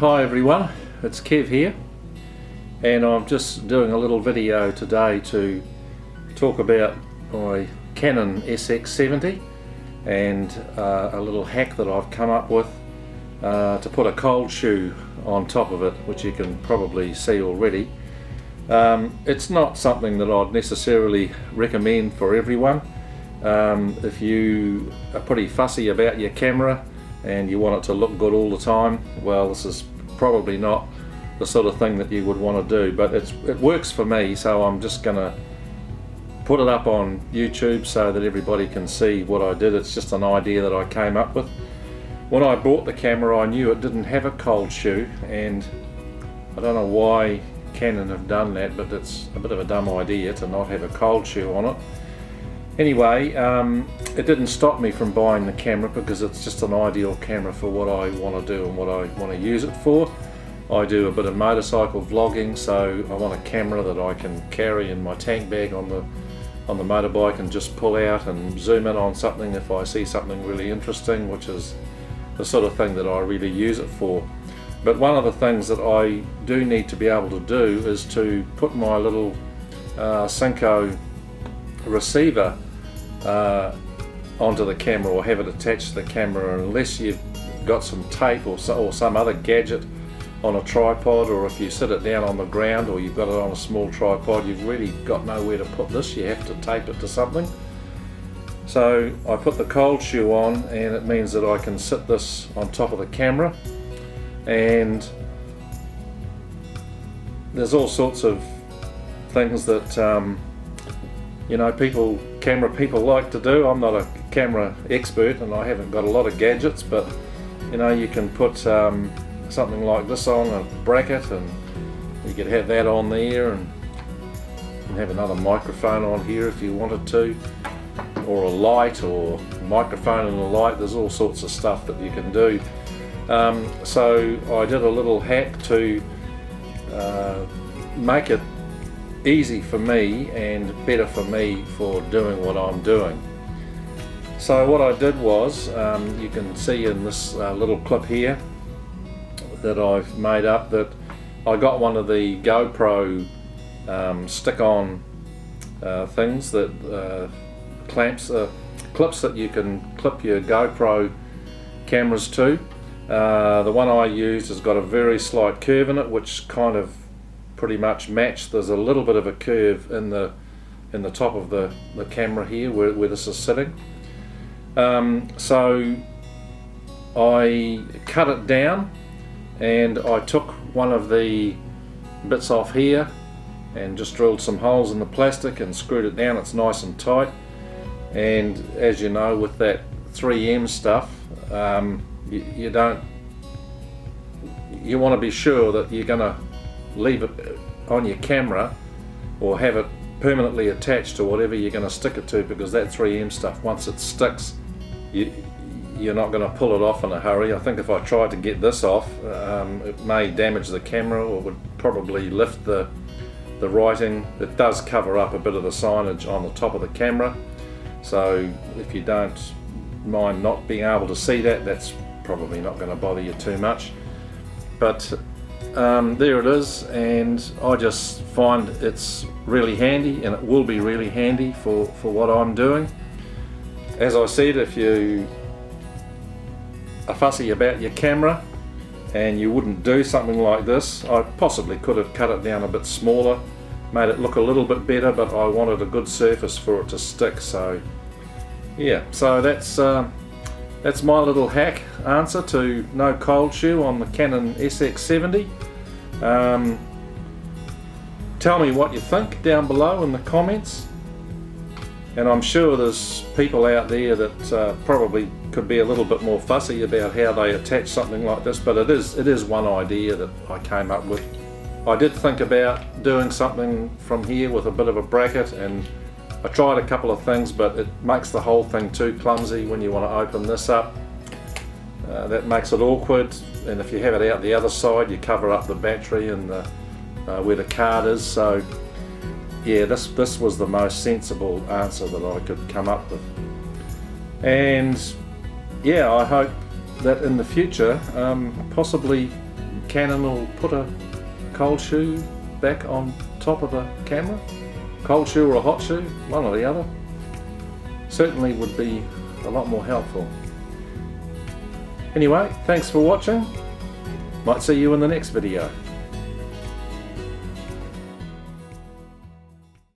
Hi everyone, it's Kev here, and I'm just doing a little video today to talk about my Canon SX70 and a little hack that I've come up with to put a cold shoe on top of it, which you can probably see already. It's not something that I'd necessarily recommend for everyone. If you are pretty fussy about your camera and you want it to look good all the time, well, this is probably not the sort of thing that you would want to do, but it works for me, so I'm just gonna put it up on YouTube so that everybody can see what I did. It's just an idea that I came up with. When I bought the camera, I knew it didn't have a cold shoe, and I don't know why Canon have done that, but it's a bit of a dumb idea to not have a cold shoe on it. Anyway, it didn't stop me from buying the camera because it's just an ideal camera for what I want to do and what I want to use it for. I do a bit of motorcycle vlogging, so I want a camera that I can carry in my tank bag on the motorbike and just pull out and zoom in on something if I see something really interesting, which is the sort of thing that I really use it for. But one of the things that I do need to be able to do is to put my little Synco receiver onto the camera, or have it attached to the camera, unless you've got some tape or some other gadget on a tripod, or if you sit it down on the ground or you've got it on a small tripod, you've really got nowhere to put this. You have to tape it to something. So I put the cold shoe on, and it means that I can sit this on top of the camera, and there's all sorts of things that you know, camera people like to do. I'm not a camera expert and I haven't got a lot of gadgets, but you know, you can put something like this on a bracket, and you could have that on there, and have another microphone on here if you wanted to, or a light, or a microphone and a light. There's all sorts of stuff that you can do. So I did a little hack to make it easy for me and better for me for doing what I'm doing. So what I did was, you can see in this little clip here that I've made up, that I got one of the GoPro stick-on things, that clips that you can clip your GoPro cameras to. The one I used has got a very slight curve in it, which kind of pretty much matched. There's a little bit of a curve in the top of the camera here where this is sitting. So I cut it down, and I took one of the bits off here and just drilled some holes in the plastic and screwed it down. It's nice and tight, and as you know, with that 3M stuff, you want to be sure that you're going to leave it on your camera or have it permanently attached to whatever you're going to stick it to, because that 3M stuff, once it sticks, you're not going to pull it off in a hurry. I think if I tried to get this off, it may damage the camera, or would probably lift the writing. It does cover up a bit of the signage on the top of the camera, so if you don't mind not being able to see that, that's probably not going to bother you too much. But there it is, and I just find it's really handy, and it will be really handy for what I'm doing. As I said, if you are fussy about your camera and you wouldn't do something like this, I possibly could have cut it down a bit smaller, made it look a little bit better, but I wanted a good surface for it to stick. So yeah, so that's my little hack answer to no cold shoe on the Canon SX70. Tell me what you think down below in the comments, and I'm sure there's people out there that probably could be a little bit more fussy about how they attach something like this, but it is one idea that I came up with. I did think about doing something from here with a bit of a bracket, and I tried a couple of things, but it makes the whole thing too clumsy when you want to open this up. That makes it awkward, and if you have it out the other side, you cover up the battery and where the card is. So yeah, this was the most sensible answer that I could come up with. And yeah, I hope that in the future, possibly Canon will put a cold shoe back on top of the camera. Cold shoe or a hot shoe, one or the other. Certainly would be a lot more helpful. Anyway, thanks for watching. Might see you in the next video.